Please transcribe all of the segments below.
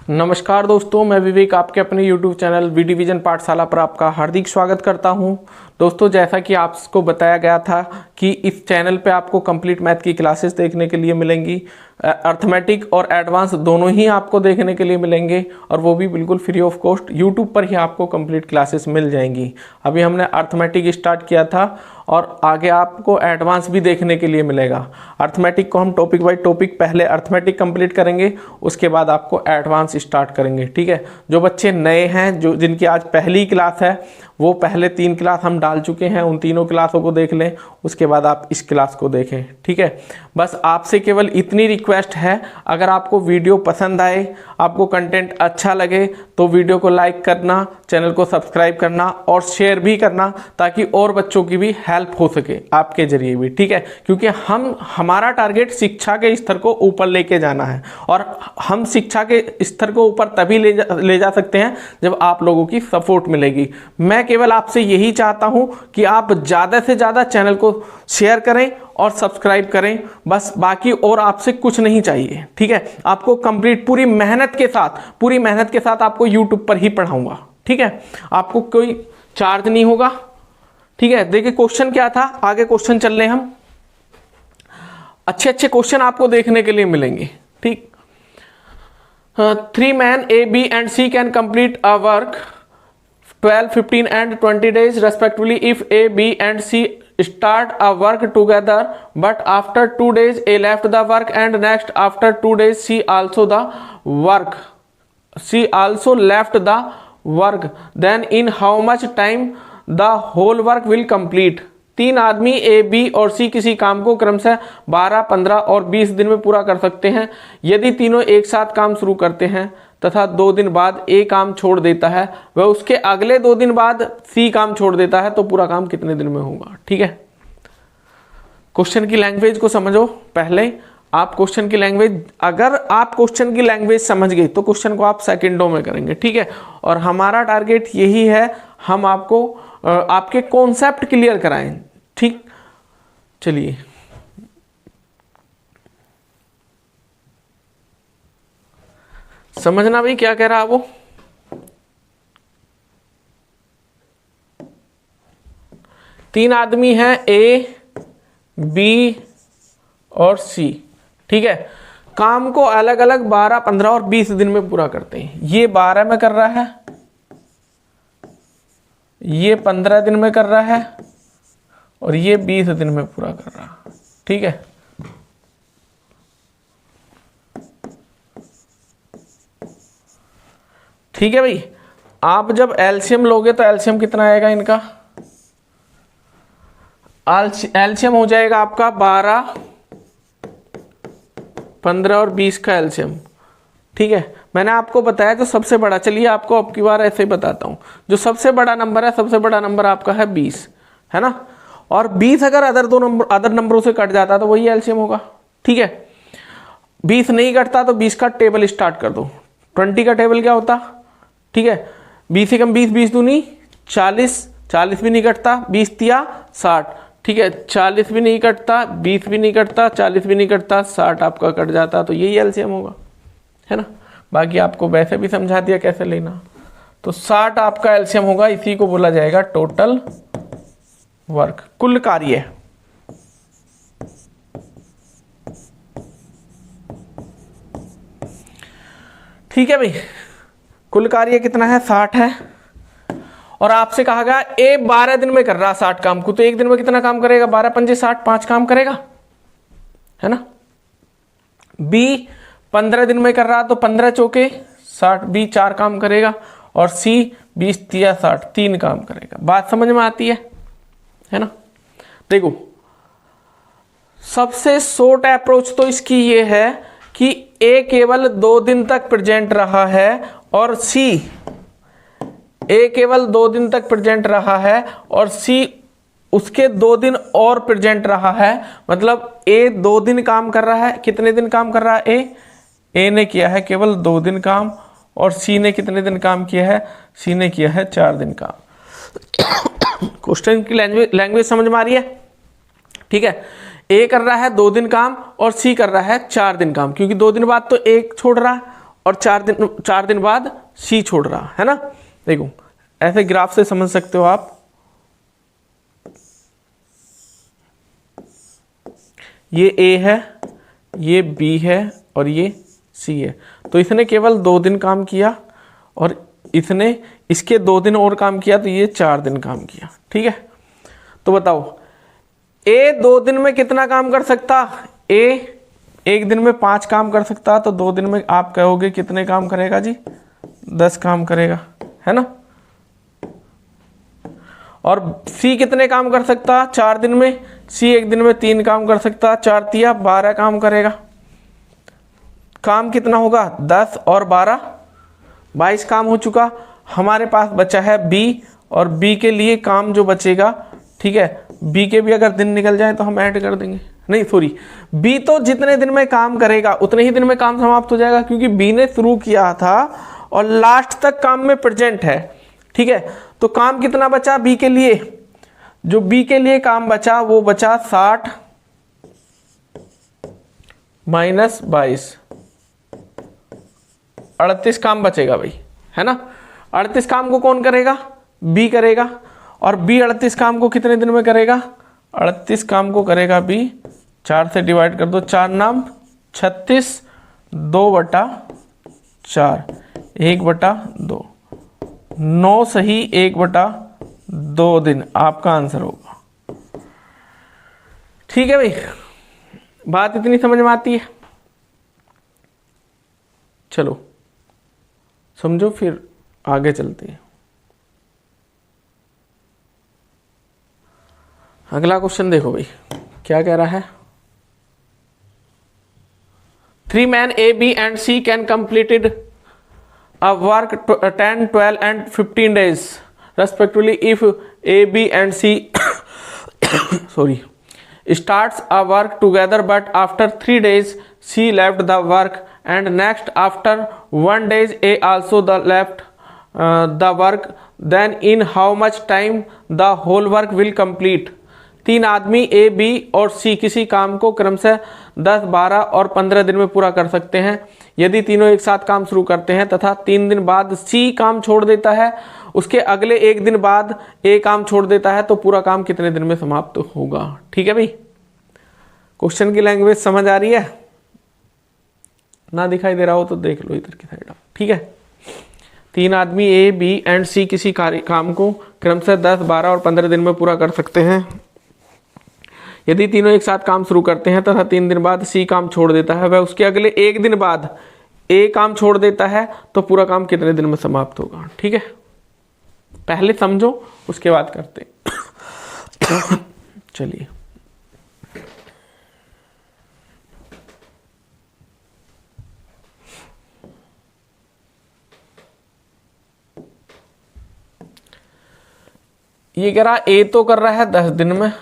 नमस्कार दोस्तों, मैं विवेक आपके अपने YouTube चैनल वी डिवीजन पाठशाला पर आपका हार्दिक स्वागत करता हूं। दोस्तों, जैसा कि आपको बताया गया था कि इस चैनल पे आपको कंप्लीट मैथ की क्लासेस देखने के लिए मिलेंगी, अर्थमेटिक और एडवांस दोनों ही आपको देखने के लिए मिलेंगे और वो भी बिल्कुल फ्री ऑफ कॉस्ट। यूट्यूब पर ही आपको कंप्लीट क्लासेस मिल जाएंगी। अभी हमने अर्थमेटिक स्टार्ट किया था और आगे आपको एडवांस भी देखने के लिए मिलेगा। अर्थमेटिक को हम टॉपिक बाय टॉपिक पहले अर्थमेटिक कंप्लीट करेंगे, उसके बाद आपको एडवांस स्टार्ट करेंगे। ठीक है, जो बच्चे नए हैं, जो जिनकी आज पहली क्लास है, वो पहले 3 क्लास हम डाल चुके हैं, उन तीनों क्लासों को देख लें, उसके बाद आप इस क्लास को देखें। ठीक है, बस आपसे केवल इतनी रिक्वेस्ट है, अगर आपको वीडियो पसंद आए, आपको कंटेंट अच्छा लगे तो वीडियो को लाइक करना, चैनल को सब्सक्राइब करना और शेयर भी करना, ताकि और बच्चों की भी हेल्प हो सके आपके जरिए भी। ठीक है, क्योंकि हमारा टारगेट शिक्षा के स्तर को ऊपर लेके जाना है और हम शिक्षा के स्तर को ऊपर तभी ले जा सकते हैं जब आप लोगों की सपोर्ट मिलेगी। मैं केवल आपसे यही चाहता हूं कि आप ज्यादा से ज्यादा चैनल को शेयर करें और सब्सक्राइब करें, बस। बाकी और आपसे कुछ नहीं चाहिए। ठीक है, आपको कंप्लीट पूरी मेहनत के साथ आपको यूट्यूब पर ही पढ़ाऊंगा। ठीक है, आपको कोई चार्ज नहीं होगा। ठीक है, देखिए क्वेश्चन क्या था, आगे क्वेश्चन चल रहे हम। अच्छे क्वेश्चन आपको देखने के लिए मिलेंगे। ठीक, 3 men A, B and C can complete a work 12, 15 and 20 days respectively if A, B and C start a work together, but after 2 days A left the work and next after 2 days C also left the work, then in how much time the whole work will complete? 3 आदमी ए, B और C किसी काम को क्रमशः 12, 15 और 20 दिन में पूरा कर सकते हैं। यदि तीनों एक साथ काम शुरू करते हैं तथा 2 दिन बाद ए काम छोड़ देता है, वह उसके अगले 2 दिन बाद सी काम छोड़ देता है, तो पूरा काम कितने दिन में होगा? ठीक है, क्वेश्चन की लैंग्वेज को समझो पहले। आप क्वेश्चन की लैंग्वेज, अगर आप क्वेश्चन की लैंग्वेज समझ गए तो क्वेश्चन को आप सेकंडों में करेंगे। ठीक है, और हमारा टारगेट यही है, हम आपको आपके कॉन्सेप्ट क्लियर कराएं। ठीक, चलिए समझना भाई क्या कह रहा है वो। तीन आदमी हैं ए, बी और सी। ठीक है, काम को अलग अलग 12, 15 और 20 दिन में पूरा करते हैं। ये 12 में कर रहा है, ये 15 दिन में कर रहा है और ये 20 दिन में पूरा कर रहा है। ठीक है, ठीक है भाई। आप जब एलसीएम लोगे तो एलसीएम कितना आएगा इनका? एलसीएम हो जाएगा आपका 12, 15 और 20 का एलसीएम। ठीक है, मैंने आपको बताया जो सबसे बड़ा, चलिए आपको अब की बार ऐसे ही बताता हूं। जो सबसे बड़ा नंबर है, सबसे बड़ा नंबर आपका है 20, है ना। और 20 अगर अदर नंबरों से कट जाता तो वही एलसीएम होगा। ठीक है, 20 नहीं कटता तो 20 का टेबल स्टार्ट कर दो। 20 का टेबल क्या होता? ठीक है, 20 से कम 20, 20 दूनी 40, 40 भी नहीं कटता, 20 तिया 60। ठीक है, 40 भी नहीं कटता, 20 भी नहीं कटता, 40 भी नहीं कटता, 60 आपका कट जाता, तो यही एलसीएम होगा, है ना। बाकी आपको वैसे भी समझा दिया कैसे लेना। तो 60 आपका एलसीएम होगा, इसी को बोला जाएगा टोटल वर्क, कुल कार्य। ठीक है भाई, कुल कार्य कितना है? 60 है। और आपसे कहा गया ए 12 दिन में कर रहा 60 काम को, तो एक दिन में कितना काम करेगा? 12 पंजे 60, 5 काम करेगा, है ना। बी 15 दिन में कर रहा तो 15 चौके 60, बी 4 काम करेगा। और सी 20 तिया 60, 3 काम करेगा। बात समझ में आती है ना। देखो, सबसे शॉर्ट अप्रोच तो इसकी ये है कि ए केवल 2 दिन तक प्रेजेंट रहा है और सी, ए केवल 2 दिन तक प्रेजेंट रहा है और सी उसके 2 दिन और प्रेजेंट रहा है। मतलब ए 2 दिन काम कर रहा है। कितने दिन काम कर रहा है? ए ने किया है केवल 2 दिन काम और सी ने कितने दिन काम किया है? सी ने किया है 4 दिन काम। क्वेश्चन की लैंग्वेज समझ में आ रही है? ठीक है, ए कर रहा है 2 दिन काम और सी कर रहा है 4 दिन काम, क्योंकि 2 दिन बाद तो एक छोड़ रहा है और 4 दिन बाद सी छोड़ रहा है ना। देखो ऐसे ग्राफ से समझ सकते हो आप, ये ए है, ये बी है और ये सी है। तो इसने केवल 2 दिन काम किया और इसने इसके 2 दिन और काम किया, तो ये 4 दिन काम किया। ठीक है, तो बताओ ए 2 दिन में कितना काम कर सकता? ए 1 दिन में 5 काम कर सकता, तो 2 दिन में आप कहोगे कितने काम करेगा जी? 10 काम करेगा, है ना। और सी कितने काम कर सकता 4 दिन में? सी 1 दिन में 3 काम कर सकता, 4 तिया 12 काम करेगा। काम कितना होगा? 10 और 12 22 काम हो चुका। हमारे पास बचा है बी, और बी के लिए काम जो बचेगा, ठीक है, बी के भी अगर दिन निकल जाए तो हम ऐड कर देंगे। नहीं सॉरी, बी तो जितने दिन में काम करेगा उतने ही दिन में काम समाप्त हो जाएगा, क्योंकि बी ने शुरू किया था और लास्ट तक काम में प्रेजेंट है। ठीक है, तो काम कितना बचा बी के लिए? जो बी के लिए काम बचा वो बचा 60 माइनस 22, 38 काम बचेगा भाई, है ना। 38 काम को कौन करेगा? बी करेगा। और बी 38 काम को कितने दिन में करेगा? 38 काम को करेगा बी, 4 से डिवाइड कर दो, 4 नाम 36, 2/4, 1/2, 9 सही 1/2 दिन आपका आंसर होगा। ठीक है भाई, बात इतनी समझ में आती है? चलो समझो, फिर आगे चलते हैं। अगला क्वेश्चन देखो भाई, क्या कह रहा है? 3 men A, B and C can completed a work 10, 12 and 15 days respectively if A, B and C sorry starts a work together, but after 3 days C left the work, and next after 1 day A also left the work, then in how much time the whole work will complete? 3 आदमी ए, B और C किसी काम को क्रमशः 10, 12 और 15 दिन में पूरा कर सकते हैं। यदि तीनों एक साथ काम शुरू करते हैं तथा 3 दिन बाद सी काम छोड़ देता है, उसके अगले 1 दिन बाद ए काम छोड़ देता है, तो पूरा काम कितने दिन में समाप्त होगा? ठीक है भाई, क्वेश्चन की लैंग्वेज समझ आ रही है? ना दिखाई दे रहा हो तो देख लो इधर की साइड। ठीक है, 3 आदमी ए, बी एंड सी किसी काम को क्रमशः 10, 12 और 15 दिन में पूरा कर सकते हैं। यदि तीनों एक साथ काम शुरू करते हैं तथा 3 दिन बाद सी काम छोड़ देता है, वह उसके अगले 1 दिन बाद ए काम छोड़ देता है, तो पूरा काम कितने दिन में समाप्त होगा? ठीक है, पहले समझो उसके बाद करते हैं। चलिए, ये कह रहा ए तो कर रहा है 10 दिन में,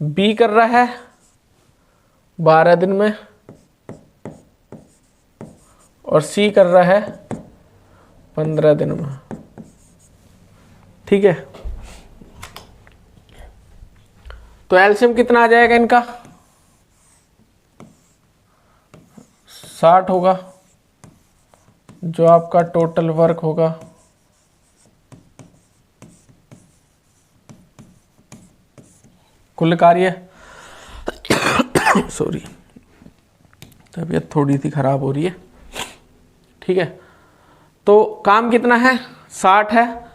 बी कर रहा है 12 दिन में, और सी कर रहा है 15 दिन में। ठीक है, तो एलसीएम कितना आ जाएगा इनका? 60 होगा, जो आपका टोटल वर्क होगा। कुल कार्य सॉरी, तबीयत थोड़ी सी खराब हो रही है। ठीक है, तो काम कितना है? 60 है,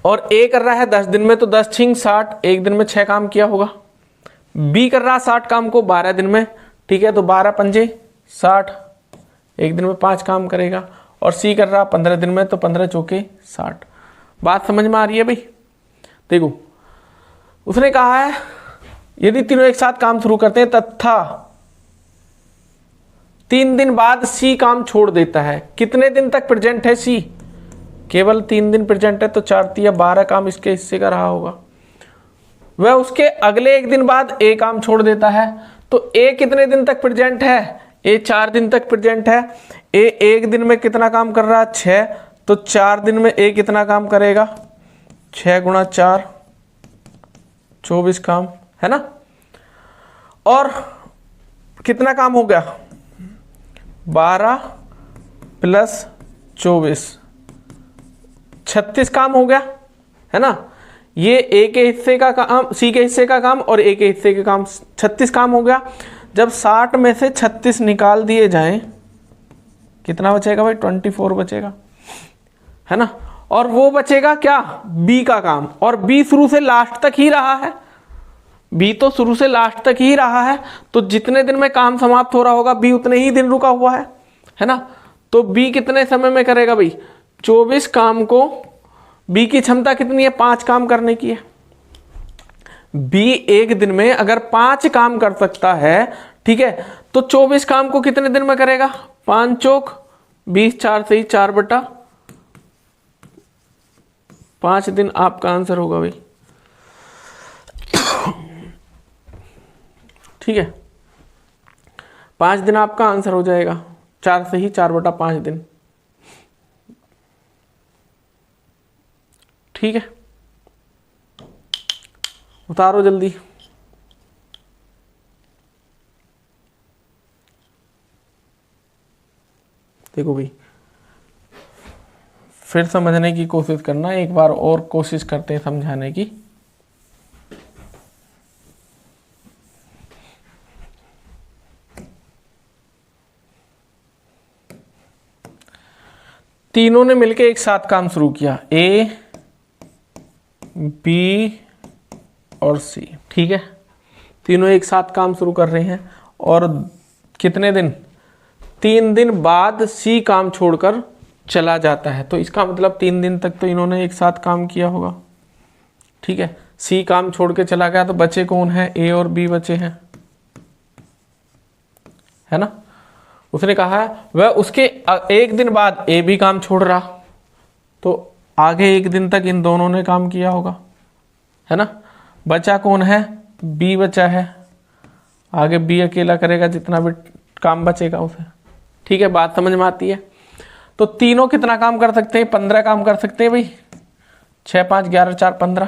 और ए कर रहा है 10 दिन में, तो 10 छिंग 60, 1 दिन में 6 काम किया होगा। बी कर रहा 60 काम को 12 दिन में, ठीक है, तो 12 पंजे 60, 1 दिन में 5 काम करेगा। और सी कर रहा 15 दिन में, तो 15 चौके 60। बात समझ में आ रही है भाई? देखो, उसने कहा है यदि तीनों एक साथ काम शुरू करते हैं तथा 3 दिन बाद सी काम छोड़ देता है। कितने दिन तक प्रेजेंट है सी? केवल 3 दिन प्रेजेंट है, तो 4 तिया 12 काम इसके हिस्से का रहा होगा। वह उसके अगले 1 दिन बाद ए काम छोड़ देता है, तो ए कितने दिन तक प्रेजेंट है? ए 4 दिन तक प्रेजेंट है। ए 1 दिन में कितना काम कर रहा है? 6, तो 4 दिन में ए कितना काम करेगा? 6 गुणा 4 24 काम, है ना। और कितना काम हो गया? 12 प्लस 24, 36 काम हो गया, है ना। ये ए के हिस्से का काम, सी के हिस्से का काम और ए के हिस्से के काम, 36 काम हो गया। जब 60 में से 36 निकाल दिए जाएं, कितना बचेगा भाई? 24 बचेगा, है ना। और वो बचेगा क्या? बी का काम, और बी शुरू से लास्ट तक ही रहा है, बी तो शुरू से लास्ट तक ही रहा है, तो जितने दिन में काम समाप्त हो रहा होगा बी उतने ही दिन रुका हुआ है ना। तो बी कितने समय में करेगा भाई? 24 काम को, बी की क्षमता कितनी है? 5 काम करने की है। बी एक दिन में अगर 5 काम कर सकता है, ठीक है, तो 24 काम को कितने दिन में करेगा? 5 चौक 20, 4 से ही 4/5 दिन आपका आंसर होगा भाई, ठीक है। 5 दिन आपका आंसर हो जाएगा, 4 से ही 4/5 दिन, ठीक है। उतारो जल्दी। देखो भाई, फिर समझने की कोशिश करना, एक बार और कोशिश करते हैं समझाने की। तीनों ने मिलकर एक साथ काम शुरू किया, ए, बी और सी, ठीक है। तीनों एक साथ काम शुरू कर रहे हैं, और कितने दिन? 3 दिन बाद सी काम छोड़कर चला जाता है, तो इसका मतलब 3 दिन तक तो इन्होंने एक साथ काम किया होगा, ठीक है। सी काम छोड़ के चला गया, तो बचे कौन है? ए और बी बचे हैं, है ना। उसने कहा है वह उसके एक दिन बाद ए भी काम छोड़ रहा, तो आगे एक दिन तक इन दोनों ने काम किया होगा, है ना। बचा कौन है? बी बचा है, आगे बी अकेला करेगा जितना भी काम बचेगा उसे, ठीक है। बात समझ में आती है। तो तीनों कितना काम कर सकते हैं? 15 काम कर सकते हैं भाई, 6, 5, 11, 4, 15।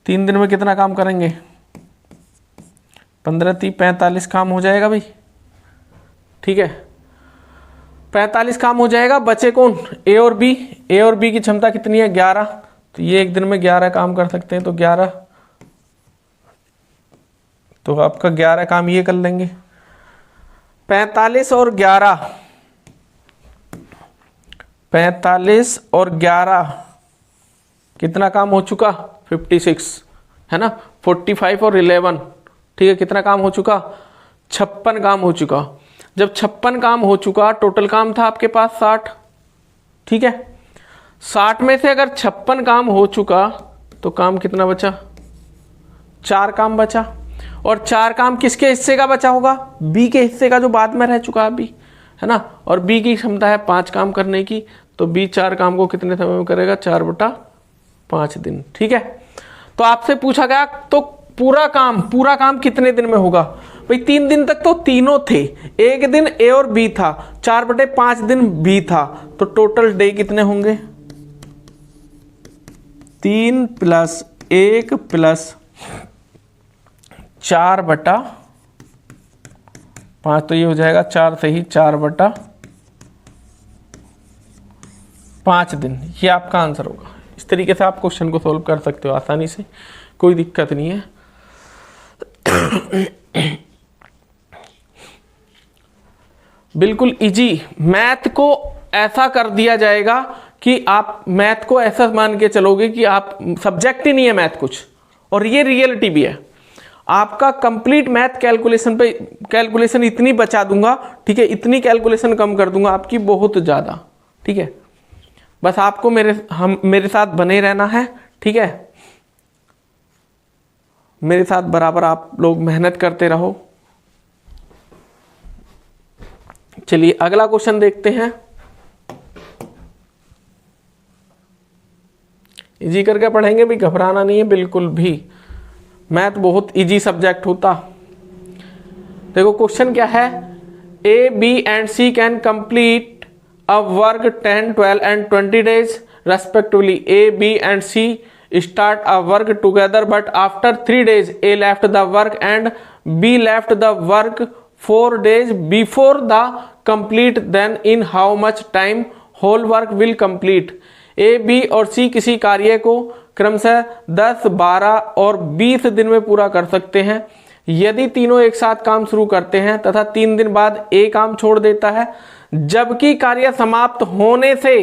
3 दिन में कितना काम करेंगे? 15, 30, 45 काम हो जाएगा भाई, ठीक है। 45 काम हो जाएगा। बचे कौन? ए और बी। ए और बी की क्षमता कितनी है? 11, तो ये एक दिन में 11 काम कर सकते हैं, तो 11, तो आपका 11 काम ये कर लेंगे। 45 और 11, 45 और 11 कितना काम हो चुका? 56, है ना। 45 और 11, ठीक है, कितना काम हो चुका? 56 काम हो चुका। जब 56 काम हो चुका, टोटल काम था आपके पास 60, ठीक है। 60 में से अगर 56 काम हो चुका, तो काम कितना बचा? 4 काम बचा। और 4 काम किसके हिस्से का बचा होगा? बी के हिस्से का, जो बाद में रह चुका है अभी, है ना। और बी की क्षमता है 5 काम करने की, तो बी 4 काम को कितने समय में करेगा? 4/5 दिन, ठीक है। तो आपसे पूछा गया तो पूरा काम कितने दिन में होगा? भाई 3 दिन तक तो तीनों थे, एक दिन ए और बी था, 4/5 दिन बी था, तो टोटल डे कितने होंगे? 3 + 1 + 4/5, तो ये हो जाएगा 4 से ही 4/5 दिन। ये आपका आंसर होगा। इस तरीके से आप क्वेश्चन को सॉल्व कर सकते हो आसानी से, कोई दिक्कत नहीं है। बिल्कुल इजी। मैथ को ऐसा कर दिया जाएगा कि आप मैथ को ऐसा मान के चलोगे कि आप सब्जेक्ट ही नहीं है मैथ कुछ, और ये रियलिटी भी है। आपका कंप्लीट मैथ कैलकुलेशन इतनी बचा दूंगा, ठीक है, इतनी कैलकुलेशन कम कर दूंगा आपकी बहुत ज्यादा, ठीक है। बस आपको मेरे साथ बने रहना है, ठीक है। मेरे साथ बराबर आप लोग मेहनत करते रहो। चलिए अगला क्वेश्चन देखते हैं। इजी करके पढ़ेंगे भी, घबराना नहीं है बिल्कुल भी। मैथ बहुत इजी सब्जेक्ट होता। देखो क्वेश्चन क्या है? A, B and C can complete a work 10, 12 and 20 days respectively. A, B and C start a work together, but after 3 days A left the work and B left the work 4 days before the complete, then in how much time whole work will complete? A, B और C किसी कार्य को क्रमशः 10, 12 और 20 दिन में पूरा कर सकते हैं यदि तीनों एक साथ काम शुरू करते हैं तथा 3 दिन बाद ए काम छोड़ देता है, जबकि कार्य समाप्त होने से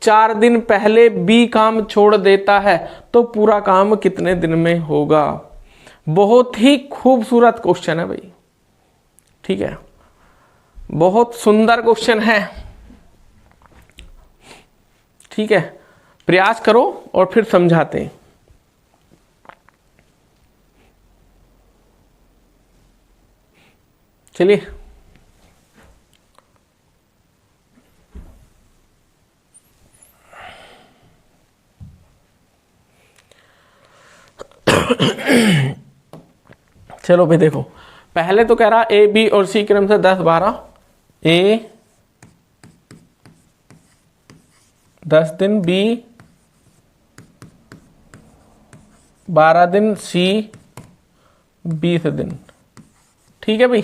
4 दिन पहले बी काम छोड़ देता है, तो पूरा काम कितने दिन में होगा? बहुत ही खूबसूरत क्वेश्चन है भाई, ठीक है, बहुत सुंदर क्वेश्चन है, ठीक है। प्रयास करो और फिर समझाते हैं। चलिए चलो भाई देखो, पहले तो कह रहा ए, बी और सी क्रम से 10, 12, ए 10 दिन, बी 12 दिन, सी 20 दिन, ठीक है भाई।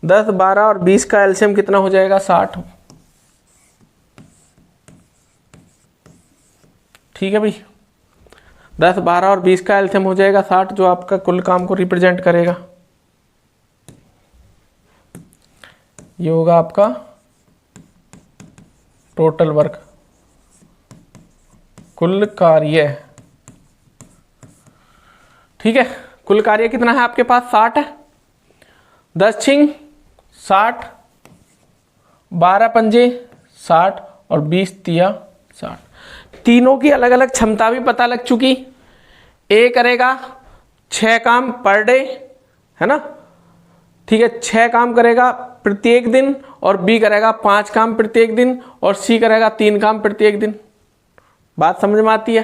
10, 12 और 20 का एलसीएम कितना हो जाएगा? 60, ठीक है भाई। 10, 12 और 20 का एलसीएम हो जाएगा 60, जो आपका कुल काम को रिप्रेजेंट करेगा। ये होगा आपका टोटल वर्क, कुल कार्य, ठीक है। कुल कार्य कितना है आपके पास? 60 है। 10 छिंग 60, 12 पंजे 60 और 20 तिया 60। तीनों की अलग अलग क्षमता भी पता लग चुकी। ए करेगा 6 काम पर डे, है ना, ठीक है, 6 काम करेगा प्रत्येक दिन, और बी करेगा 5 काम प्रत्येक दिन, और सी करेगा 3 काम प्रत्येक दिन। बात समझ में आती है,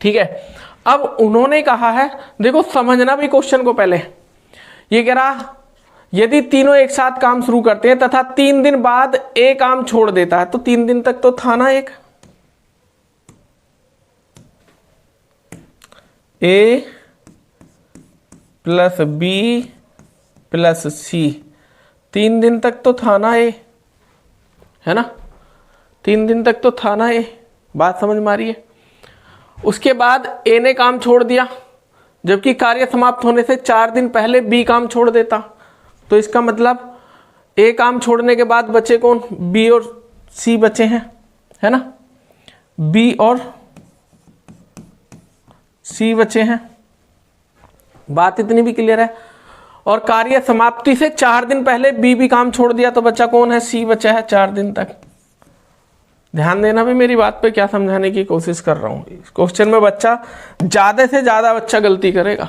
ठीक है। अब उन्होंने कहा है, देखो समझना भी क्वेश्चन को पहले, ये कह रहा यदि तीनों एक साथ काम शुरू करते हैं तथा 3 दिन बाद ए काम छोड़ देता है, तो 3 दिन तक तो था ना एक, ए प्लस बी प्लस सी, 3 दिन तक तो था ना ए, है ना, 3 दिन तक तो था ना ए। बात समझ में आ रही है? उसके बाद ए ने काम छोड़ दिया, जबकि कार्य समाप्त होने से 4 दिन पहले बी काम छोड़ देता, तो इसका मतलब ए काम छोड़ने के बाद बचे कौन? बी और सी बचे हैं, है ना, बी और सी बचे हैं। बात इतनी भी क्लियर है। और कार्य समाप्ति से 4 दिन पहले बी भी काम छोड़ दिया, तो बच्चा कौन है? सी बचा है 4 दिन तक। ध्यान देना भी मेरी बात पे, क्या समझाने की कोशिश कर रहा हूं। इस क्वेश्चन में बच्चा ज्यादा से ज्यादा बच्चा गलती करेगा,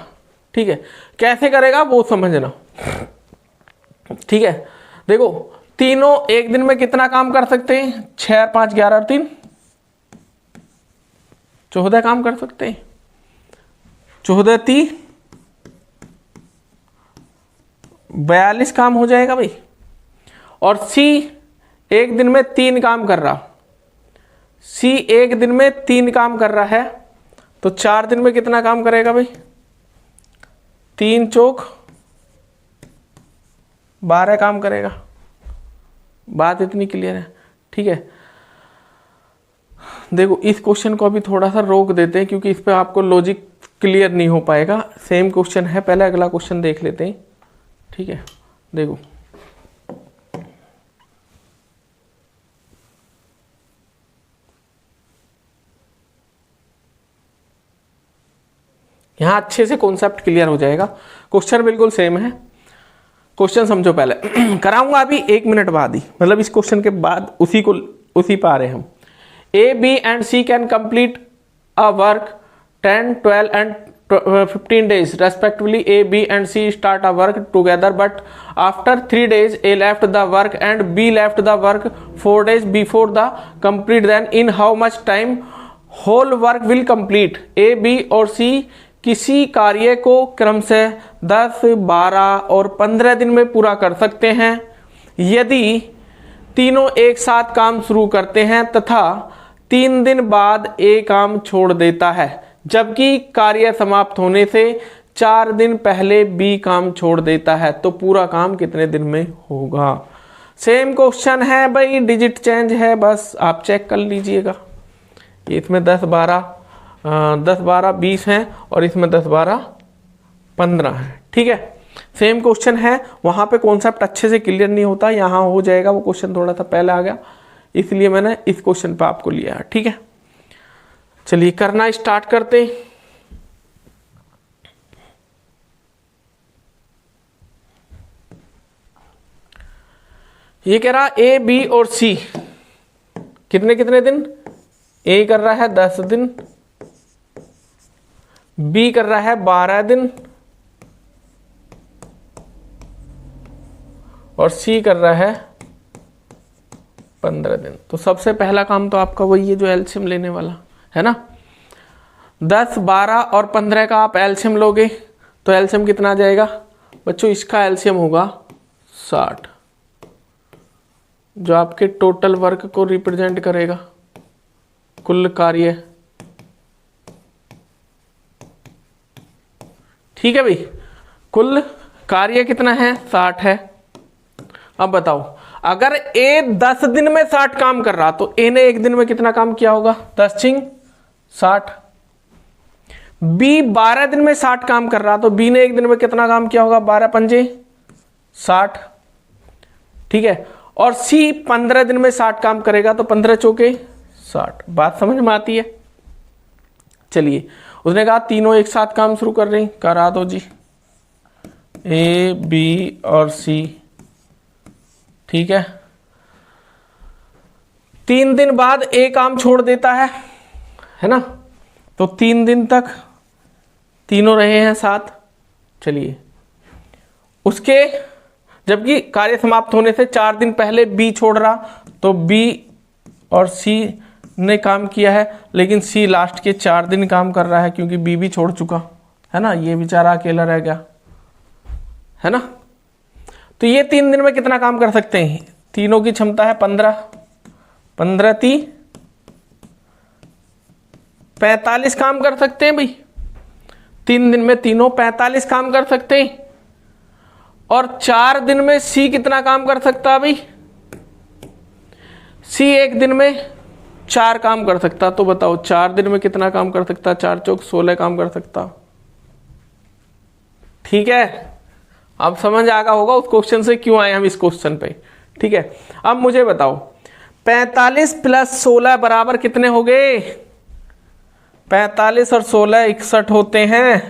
ठीक है, कैसे करेगा वो समझना, ठीक है। देखो तीनों एक दिन में कितना काम कर सकते हैं? 6, 5, 11 और 3 14 काम कर सकते हैं। 14, 30, 42 काम हो जाएगा भाई। और सी एक दिन में 3 काम कर रहा, सी एक दिन में 3 काम कर रहा है, तो 4 दिन में कितना काम करेगा भाई? 3 चौक 12 काम करेगा। बात इतनी क्लियर है, ठीक है। देखो इस क्वेश्चन को अभी थोड़ा सा रोक देते हैं, क्योंकि इस पे आपको लॉजिक क्लियर नहीं हो पाएगा। सेम क्वेश्चन है, पहले अगला क्वेश्चन देख लेते हैं, ठीक है। देखो यहां अच्छे से कॉन्सेप्ट क्लियर हो जाएगा। क्वेश्चन बिल्कुल सेम है, क्वेश्चन समझो पहले। कराऊंगा अभी 1 मिनट बाद ही, मतलब इस क्वेश्चन के बाद उसी पर आ रहे हम। A, B and C can complete a work 10, 12 and 15 days respectively. A, B and C start a work together, but after 3 days A left the work and B left the work 4 days before the complete. Then in how much time whole work will complete? A, B और C किसी कार्य को क्रमशः 10, 12 और 15 दिन में पूरा कर सकते हैं यदि तीनों एक साथ काम शुरू करते हैं तथा 3 दिन बाद ए काम छोड़ देता है, जबकि कार्य समाप्त होने से 4 दिन पहले बी काम छोड़ देता है तो पूरा काम कितने दिन में होगा। सेम क्वेश्चन है भाई, डिजिट चेंज है, बस आप चेक कर लीजिएगा। इसमें 10 12 20 हैं और इसमें 10 12 15 है। ठीक है, सेम क्वेश्चन है, वहां पे कॉन्सेप्ट अच्छे से क्लियर नहीं होता, यहाँ हो जाएगा। वो क्वेश्चन थोड़ा सा पहले आ गया, इसलिए मैंने इस क्वेश्चन पे आपको लिया। ठीक है, चलिए करना स्टार्ट करते हैं। ये कह रहा ए बी और सी कितने कितने दिन, ए कर रहा है 10 दिन, बी कर रहा है 12 दिन और सी कर रहा है 15 दिन। तो सबसे पहला काम तो आपका वही है जो एलसीएम लेने वाला है ना। 10 12 और 15 का आप एलसीएम लोगे तो एलसीएम कितना आ जाएगा बच्चों, इसका एलसीएम होगा 60, जो आपके टोटल वर्क को रिप्रेजेंट करेगा, कुल कार्य। ठीक है भाई, कुल कार्य कितना है 60 है। अब बताओ, अगर ए 10 दिन में 60 काम कर रहा तो ए ने एक दिन में कितना काम किया होगा, 10 छिंग 60। बी 12 दिन में 60 काम कर रहा तो बी ने एक दिन में कितना काम किया होगा, 12 पंजे 60। ठीक है, और सी 15 दिन में 60 काम करेगा तो 15 चौके 60। बात समझ में आती है। चलिए, उसने कहा तीनों एक साथ काम शुरू कर रही, करा दो जी, ए बी और सी। ठीक है, 3 दिन बाद ए काम छोड़ देता है ना, तो 3 दिन तक तीनों रहे हैं साथ। चलिए, उसके जबकि कार्य समाप्त होने से 4 दिन पहले बी छोड़ रहा तो बी और सी ने काम किया है, लेकिन सी लास्ट के 4 दिन काम कर रहा है क्योंकि बी भी छोड़ चुका है ना, ये बेचारा अकेला रह गया है ना। तो ये 3 दिन में कितना काम कर सकते हैं, तीनों की क्षमता है 15, 15 × 3 45 काम कर सकते हैं भाई। 3 दिन में तीनों 45 काम कर सकते हैं। और 4 दिन में सी कितना काम कर सकता है भाई, सी एक दिन में 4 काम कर सकता। तो बताओ 4 दिन में कितना काम कर सकता, 4 चौक 16 काम कर सकता। ठीक है, अब समझ आ गया होगा उस क्वेश्चन से क्यों आए हम इस क्वेश्चन पे। ठीक है, अब मुझे बताओ 45 + 16 बराबर कितने हो गए, 45 और 16 61 होते हैं।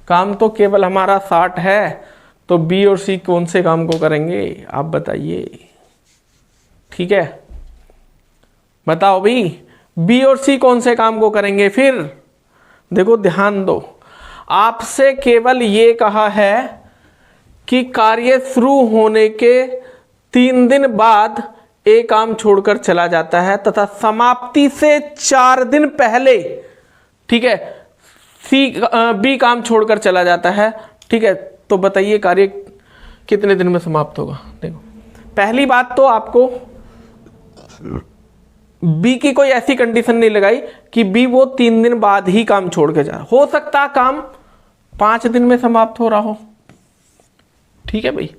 काम तो केवल हमारा 60 है, तो बी और सी कौन से काम को करेंगे आप बताइए। ठीक है, बताओ भाई, बी और सी कौन से काम को करेंगे। फिर देखो ध्यान दो, आपसे केवल ये कहा है कि कार्य शुरू होने के 3 दिन बाद ए काम छोड़कर चला जाता है तथा समाप्ति से 4 दिन पहले, ठीक है, बी काम छोड़कर चला जाता है। ठीक है, तो बताइए कार्य कितने दिन में समाप्त होगा। देखो, पहली बात तो आपको बी की कोई ऐसी कंडीशन नहीं लगाई कि बी वो 3 दिन बाद ही काम छोड़ के जा, हो सकता काम 5 दिन में समाप्त हो रहा हो। ठीक है भाई,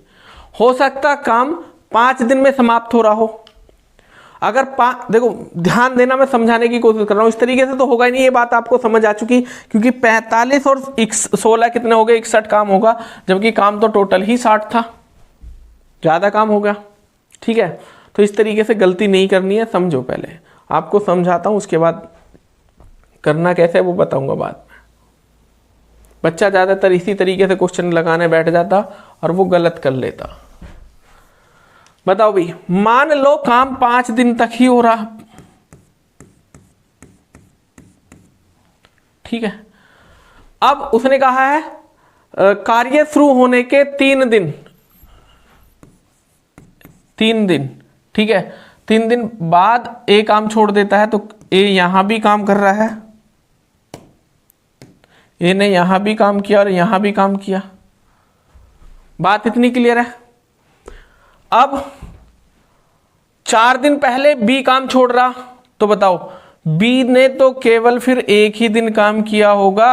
हो सकता काम 5 दिन में समाप्त हो रहा हो। अगर देखो ध्यान देना, मैं समझाने की कोशिश कर रहा हूं, इस तरीके से तो होगा ही नहीं, ये बात आपको समझ आ चुकी, क्योंकि 45 और 16 कितने हो गए, 61 काम होगा, जबकि काम तो टोटल ही 60 था, ज्यादा काम हो गया। ठीक है, तो इस तरीके से गलती नहीं करनी है, समझो। पहले आपको समझाता हूं, उसके बाद करना कैसे वो बताऊंगा बाद में। बच्चा ज्यादातर इसी तरीके से क्वेश्चन लगाने बैठ जाता और वो गलत कर लेता। बताओ भाई, मान लो काम 5 दिन तक ही हो रहा। ठीक है, अब उसने कहा है कार्य शुरू होने के 3 दिन, 3 दिन, ठीक है, 3 दिन बाद ए काम छोड़ देता है, तो ए यहां भी काम कर रहा है, ए ने यहां भी काम किया और यहां भी काम किया। बात इतनी क्लियर है। अब 4 दिन पहले बी काम छोड़ रहा, तो बताओ बी ने तो केवल फिर एक ही दिन काम किया होगा,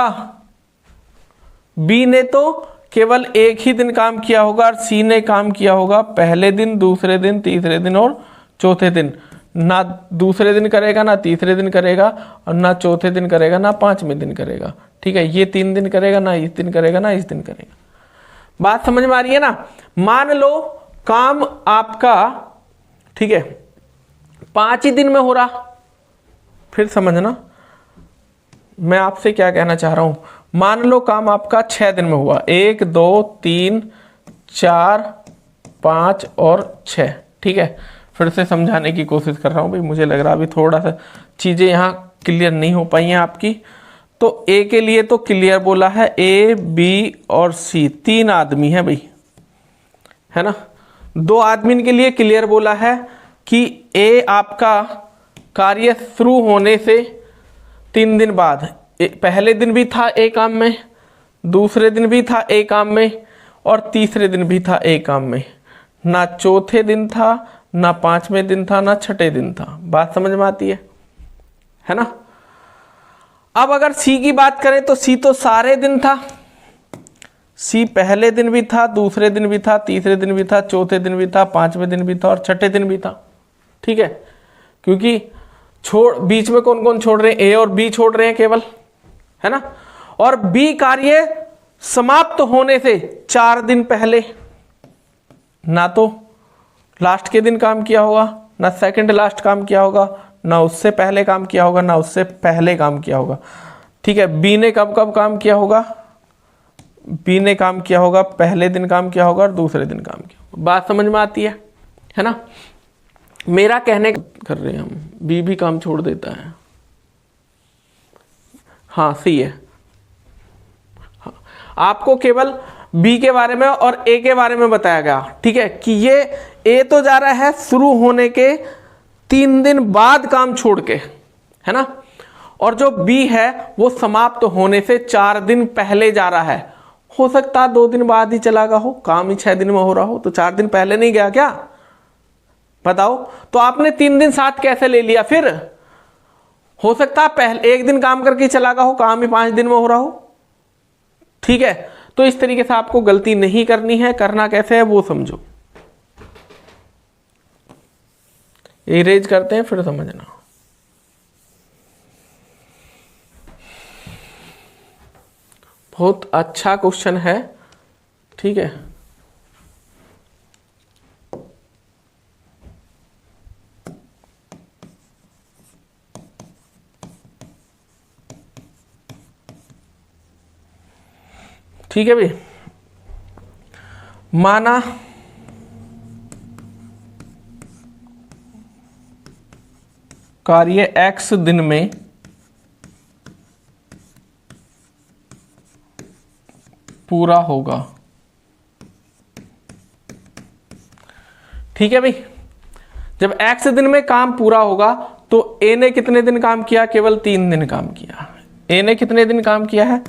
बी ने तो केवल एक ही दिन काम किया होगा और सी ने काम किया होगा पहले दिन, दूसरे दिन, तीसरे दिन और चौथे दिन। ना दूसरे दिन करेगा, ना तीसरे दिन करेगा, और ना चौथे दिन करेगा, ना पांचवें दिन करेगा। ठीक है, ये 3 दिन करेगा, ना इस दिन करेगा, ना इस दिन करेगा। बात समझ में आ रही है ना। मान लो काम आपका, ठीक है, 5 ही दिन में हो रहा। फिर समझना मैं आपसे क्या कहना चाह रहा हूं। मान लो काम आपका 6 दिन में हुआ, 1 2 3 4 5 और 6। ठीक है, फिर से समझाने की कोशिश कर रहा हूं भाई, मुझे लग रहा अभी थोड़ा सा चीजें यहां क्लियर नहीं हो पाई हैं आपकी। तो ए के लिए तो क्लियर बोला है, ए बी और सी 3 आदमी है भाई, है ना। 2 आदमी के लिए क्लियर बोला है कि ए आपका कार्य शुरू होने से 3 दिन बाद, पहले दिन भी था ए काम में, दूसरे दिन भी था ए काम में, और तीसरे दिन भी था ए काम में। ना चौथे दिन था, ना 5वें दिन था, ना छठे दिन था। बात समझ में आती है ना। अब अगर सी की बात करें तो सी तो सारे दिन था। सी पहले दिन भी था, दूसरे दिन भी था, तीसरे दिन भी था, चौथे दिन भी था, 5वें दिन भी था और छठे दिन भी था। ठीक है, क्योंकि बीच में कौन कौन छोड़ रहे हैं, ए और बी छोड़ रहे हैं केवल, है ना। और बी कार्य समाप्त होने से 4 दिन पहले ना तो लास्ट के दिन काम किया होगा, ना सेकंड लास्ट काम किया होगा, ना उससे पहले काम किया होगा, ना उससे पहले काम किया होगा। ठीक है, बी ने कब कब काम किया होगा, बी ने काम किया होगा पहले दिन काम किया होगा और दूसरे दिन काम किया होगा। बात समझ में आती है ना। मेरा कहने कर रहे हैं हम, बी भी काम छोड़ देता है। हाँ सही है, हाँ, आपको केवल बी के बारे में और ए के बारे में बताया गया। ठीक है, कि ये ए तो जा रहा है शुरू होने के 3 दिन बाद काम छोड़ के, है ना, और जो बी है वो समाप्त होने से 4 दिन पहले जा रहा है। हो सकता है 2 दिन बाद ही चला गया हो, काम ही 6 दिन में हो रहा हो, तो 4 दिन पहले नहीं गया क्या, बताओ। तो आपने 3 दिन साथ कैसे ले लिया फिर। हो सकता है पहले 1 दिन काम करके चला गया हो, काम ही 5 दिन में हो रहा हो। ठीक है, तो इस तरीके से आपको गलती नहीं करनी है। करना कैसे है वो समझो, इरेज करते हैं फिर समझना। बहुत अच्छा क्वेश्चन है। ठीक है, ठीक है भाई। माना कार्य x दिन में पूरा होगा। ठीक है भाई, जब x दिन में काम पूरा होगा तो a ने कितने दिन काम किया, केवल 3 दिन काम किया। a ने कितने दिन काम किया है,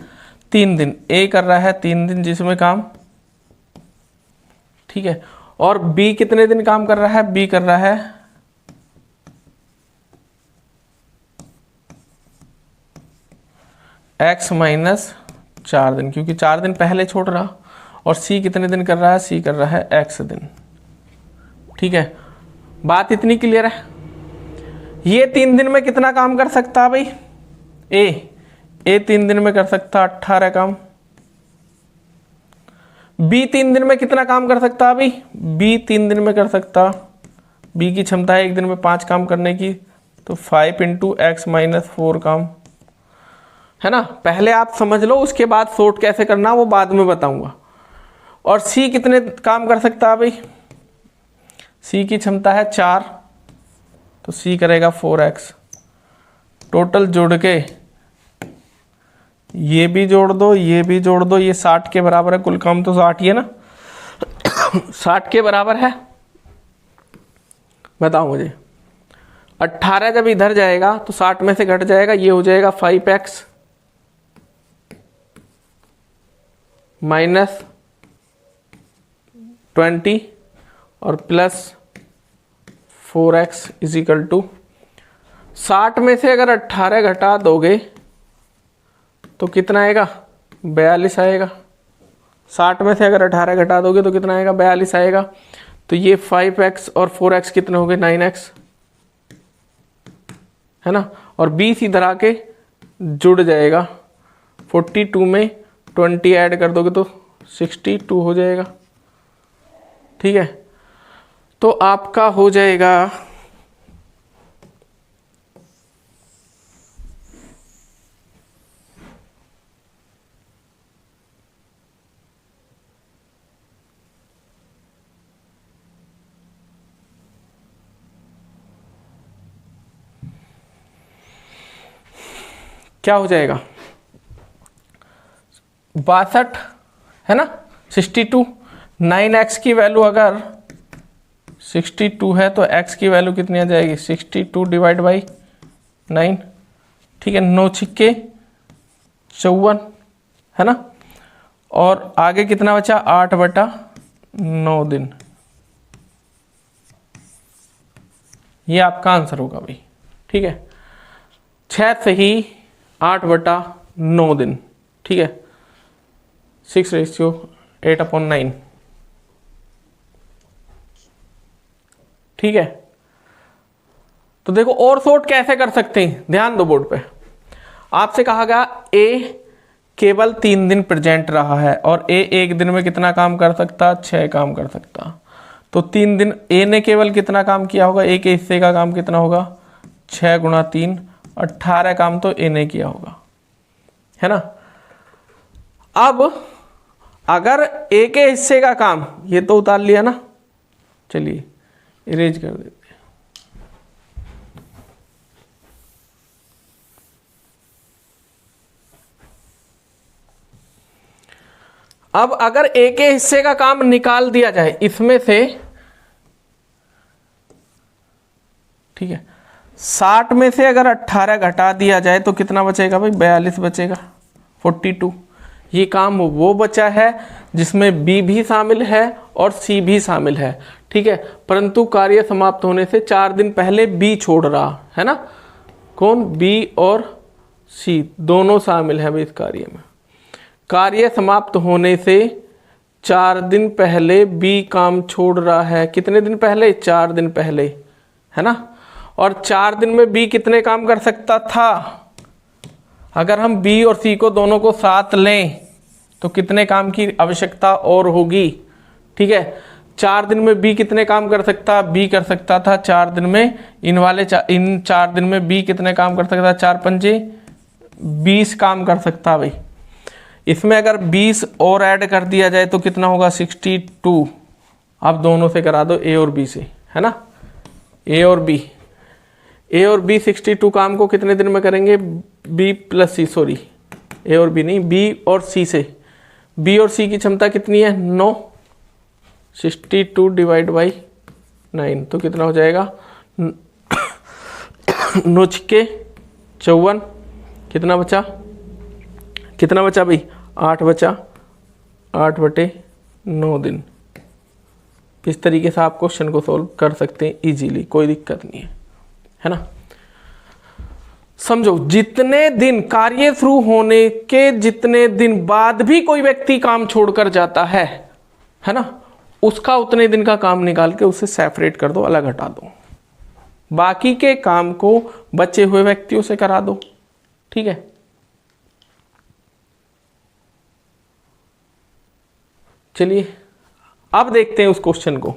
3 दिन। a कर रहा है 3 दिन जिसमें काम, ठीक है। और b कितने दिन काम कर रहा है, b कर रहा है x माइनस 4 दिन, क्योंकि 4 दिन पहले छोड़ रहा। और c कितने दिन कर रहा है, c कर रहा है x दिन। ठीक है, बात इतनी क्लियर है। ये 3 दिन में कितना काम कर सकता है भाई, ए 3 दिन में कर सकता 18 काम। बी 3 दिन में कितना काम कर सकता है भाई, बी 3 दिन में कर सकता, बी की क्षमता है 1 दिन में 5 काम करने की, तो 5 × x माइनस 4 काम, है ना। पहले आप समझ लो, उसके बाद सॉर्ट कैसे करना वो बाद में बताऊंगा। और सी कितने काम कर सकता है भाई, सी की क्षमता है 4, तो सी करेगा 4x। टोटल जोड़ के ये भी जोड़ दो, ये भी जोड़ दो, ये 60 के बराबर है। कुल काम तो 60 ही है ना 60 के बराबर है। बताओ मुझे, 18 जब इधर जाएगा तो 60 में से घट जाएगा, ये हो जाएगा 5x माइनस 20 और plus 4x is equal to 60 में से अगर 18 घटा दोगे तो कितना आएगा, 42 आएगा। 60 में से अगर 18 घटा दोगे तो कितना आएगा? 42 आएगा। तो ये 5x और 4x कितने हो गए? 9x, है ना। और 20 इधर आके जुड़ जाएगा। 42 में 20 ऐड कर दोगे तो 62 हो जाएगा। ठीक है, तो आपका हो जाएगा क्या हो जाएगा? 62, है ना। 62, 9x की वैल्यू अगर 62 है तो x की वैल्यू कितनी आ जाएगी? 62 डिवाइड बाई 9। ठीक है, 9 छिक्के 54, है ना। और आगे कितना बचा? 8/9 दिन। ये आपका आंसर होगा भाई। ठीक है, 6 से ही 8/9 दिन। ठीक है, 6:8/9। ठीक है, तो देखो और सॉर्ट कैसे कर सकते हैं, ध्यान दो बोर्ड पे। आपसे कहा गया ए केवल 3 दिन प्रेजेंट रहा है और ए एक दिन में कितना काम कर सकता? 6 काम कर सकता। तो 3 दिन ए ने केवल कितना काम किया होगा? ए के हिस्से का काम कितना होगा? 6 × 3, 18 काम तो ए ने किया होगा, है ना। अब अगर ए के हिस्से का काम, ये तो उतार लिया ना, चलिए इरेज कर देते हैं। अब अगर ए के हिस्से का काम निकाल दिया जाए इसमें से, ठीक है, 60 में से अगर 18 घटा दिया जाए तो कितना बचेगा भाई? 42 बचेगा, 42। ये काम वो बचा है जिसमें बी भी शामिल है और सी भी शामिल है। ठीक है, परंतु कार्य समाप्त होने से 4 दिन पहले बी छोड़ रहा है ना। कौन? बी और सी दोनों शामिल है भाई इस कार्य में। कार्य समाप्त होने से 4 दिन पहले बी काम छोड़ रहा है। कितने दिन पहले? 4 दिन पहले, है ना। और 4 दिन में बी कितने काम कर सकता था? अगर हम बी और सी को दोनों को साथ लें तो कितने काम की आवश्यकता और होगी? ठीक है, 4 दिन में बी कितने काम कर सकता? बी कर सकता था 4 दिन में इन 4 दिन में बी कितने काम कर सकता? 4 पंजे 20 काम कर सकता भाई। इसमें अगर 20 और ऐड कर दिया जाए तो कितना होगा? 62। आप दोनों से करा दो, ए और बी से, है ना। ए और बी 62 काम को कितने दिन में करेंगे? बी प्लस सी, सॉरी ए और बी नहीं, बी और सी से। बी और सी की क्षमता कितनी है? 9। 62 डिवाइड बाई 9 तो कितना हो जाएगा? 9 छिक्के 54। कितना बचा? कितना बचा भाई? 8 बचा, 8/9 दिन। इस तरीके से आप क्वेश्चन को सोल्व कर सकते हैं इजीली, कोई दिक्कत नहीं है ना। समझो, जितने दिन कार्य शुरू होने के जितने दिन बाद भी कोई व्यक्ति काम छोड़कर जाता है ना, उसका उतने दिन का काम निकाल के उसे सेपरेट कर दो, अलग हटा दो। बाकी के काम को बचे हुए व्यक्तियों से करा दो। ठीक है, चलिए अब देखते हैं उस क्वेश्चन को।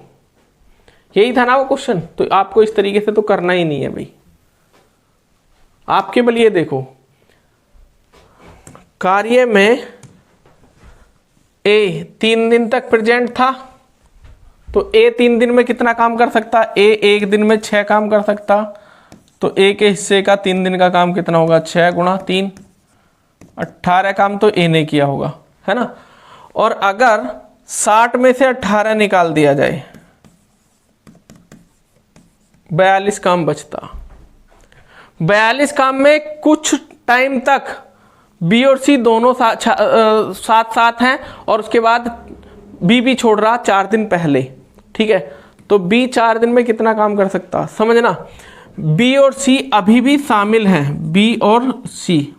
यही था ना वो क्वेश्चन, तो आपको इस तरीके से तो करना ही नहीं है भाई। आप केवल ये देखो, कार्य में ए 3 दिन तक प्रेजेंट था तो ए 3 दिन में कितना काम कर सकता? ए एक दिन में 6 काम कर सकता। तो ए के हिस्से का 3 दिन का काम कितना होगा? 6 × 3, 18 काम तो ए ने किया होगा, है ना। और अगर 60 में से 18 निकाल दिया जाए, 42 काम बचता। 42 काम में कुछ टाइम तक बी और सी दोनों साथ हैं और उसके बाद बी भी छोड़ रहा 4 दिन पहले। ठीक है, तो बी 4 दिन में कितना काम कर सकता? समझना, बी और सी अभी भी शामिल हैं। बी और सी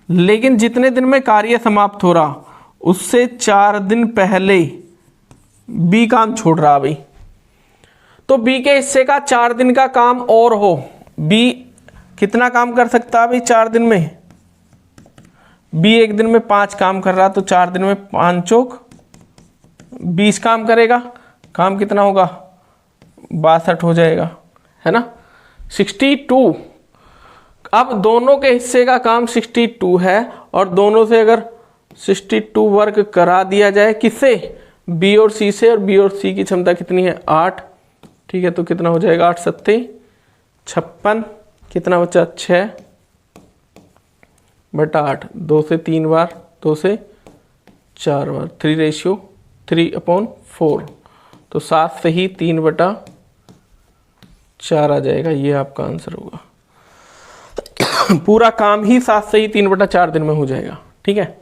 लेकिन जितने दिन में कार्य समाप्त हो रहा उससे 4 दिन पहले बी काम छोड़ रहा भाई। तो बी के हिस्से का 4 दिन का काम और हो, बी कितना काम कर सकता है भाई 4 दिन में? बी एक दिन में 5 काम कर रहा, तो 4 दिन में 5 चौक 20 काम करेगा। काम कितना होगा? 62 हो जाएगा, है ना, 62। अब दोनों के हिस्से का काम 62 है और दोनों से अगर 62 वर्क करा दिया जाए, किससे? बी और सी से, और बी और सी की क्षमता कितनी है? 8। ठीक है, तो कितना हो जाएगा? 8 सत्ते 56, कितना बचा? 6 बटा 8, 2 से 3 बार, 2 से 4 बार, 3:3/4, तो 7 से ही 3 बटा 4 आ जाएगा। ये आपका आंसर होगा। पूरा काम ही 7 से ही 3 बटा 4 दिन में हो जाएगा। ठीक है,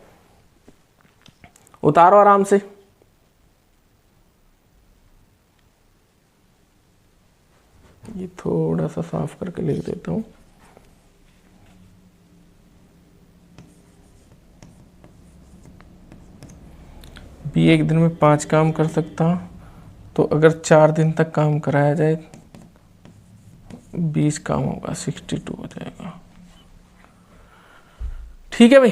उतारो आराम से। ये थोड़ा सा साफ करके लिख देता हूं। बी एक दिन में 5 काम कर सकता, तो अगर 4 दिन तक काम कराया जाए 20 काम होगा, 62 हो जाएगा। ठीक है भाई।